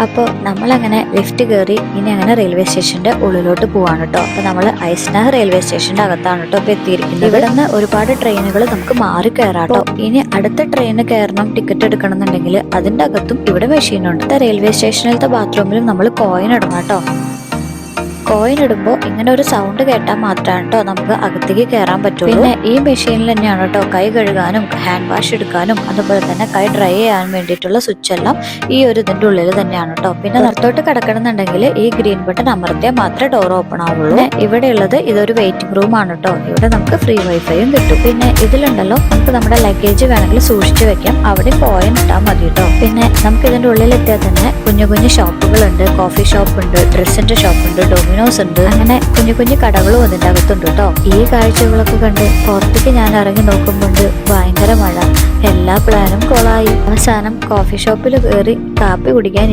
അപ്പോൾ നമ്മളങ്ങനെ ലിഫ്റ്റ് കയറി ഇനി അങ്ങനെ റെയിൽവേ സ്റ്റേഷന്റെ ഉള്ളിലോട്ട് പോവാണ് കേട്ടോ. അപ്പൊ നമ്മൾ ഐസ്നഹർ റെയിൽവേ സ്റ്റേഷന്റെ അകത്താണ് കേട്ടോ ഇപ്പൊ എത്തിയിരിക്കുന്നത്. ഇവിടെ നിന്ന് ഒരുപാട് ട്രെയിനുകൾ നമുക്ക് മാറി കയറാട്ടോ. ഇനി അടുത്ത ട്രെയിന് കയറണം, ടിക്കറ്റ് എടുക്കണം എന്നുണ്ടെങ്കിൽ അതിന്റെ അകത്തും ഇവിടെ മെഷീൻ ഉണ്ട്. റെയിൽവേ സ്റ്റേഷനിലത്തെ ബാത്റൂമിലും നമ്മൾ കോയിൻ ഇടണം കേട്ടോ. കോയിൻ ഇടുമ്പോൾ ഇങ്ങനെ ഒരു സൗണ്ട് കേട്ടാൽ മാത്രമാണ് കേട്ടോ നമുക്ക് അകത്തേക്ക് കയറാൻ പറ്റുള്ളൂ. പിന്നെ ഈ മെഷീനിൽ തന്നെയാണ് കേട്ടോ കൈ കഴുകാനും ഹാൻഡ് വാഷ് എടുക്കാനും അതുപോലെ തന്നെ കൈ ഡ്രൈ ചെയ്യാൻ വേണ്ടിയിട്ടുള്ള സ്വിച്ച് എല്ലാം ഈ ഒരു ഇതിന്റെ ഉള്ളിൽ തന്നെയാണ് കേട്ടോ. പിന്നെ പുറത്തോട്ട് കിടക്കണമെന്നുണ്ടെങ്കിൽ ഈ ഗ്രീൻ ബട്ടൺ അമർത്തിയാൽ മാത്രമേ ഡോർ ഓപ്പൺ ആവുള്ളൂ. ഇവിടെ ഉള്ളത് ഇതൊരു വെയിറ്റിംഗ് റൂം ആണ് കേട്ടോ. ഇവിടെ നമുക്ക് ഫ്രീ വൈഫൈയും കിട്ടും. പിന്നെ ഇതിലുണ്ടല്ലോ നമുക്ക് നമ്മുടെ ലഗേജ് വേണമെങ്കിൽ സൂക്ഷിച്ചു വെക്കാം, അവിടെ കോയിൻ ഇട്ടാൽ മതി കേട്ടോ. പിന്നെ നമുക്ക് ഇതിന്റെ ഉള്ളിലെത്തിയാൽ തന്നെ കുഞ്ഞു കുഞ്ഞു ഷോപ്പുകളുണ്ട്, കോഫി ഷോപ്പ് ഉണ്ട്, ഡ്രസ്സിന്റെ ഷോപ്പ് ഉണ്ട്, ഡൊമിനോസ് ഉണ്ട്, അങ്ങനെ കുഞ്ഞു കുഞ്ഞു കടകളും അതിന്റെ അകത്തുണ്ട് കേട്ടോ. ഈ കാഴ്ചകളൊക്കെ കണ്ട് പുറത്തേക്ക് ഞാൻ ഇറങ്ങി നോക്കുമ്പോൾ ഭയങ്കര മഴ, എല്ലാ പ്ലാനും കൊളായി. അവസാനം കോഫി ഷോപ്പിൽ കയറി കാപ്പി കുടിക്കാൻ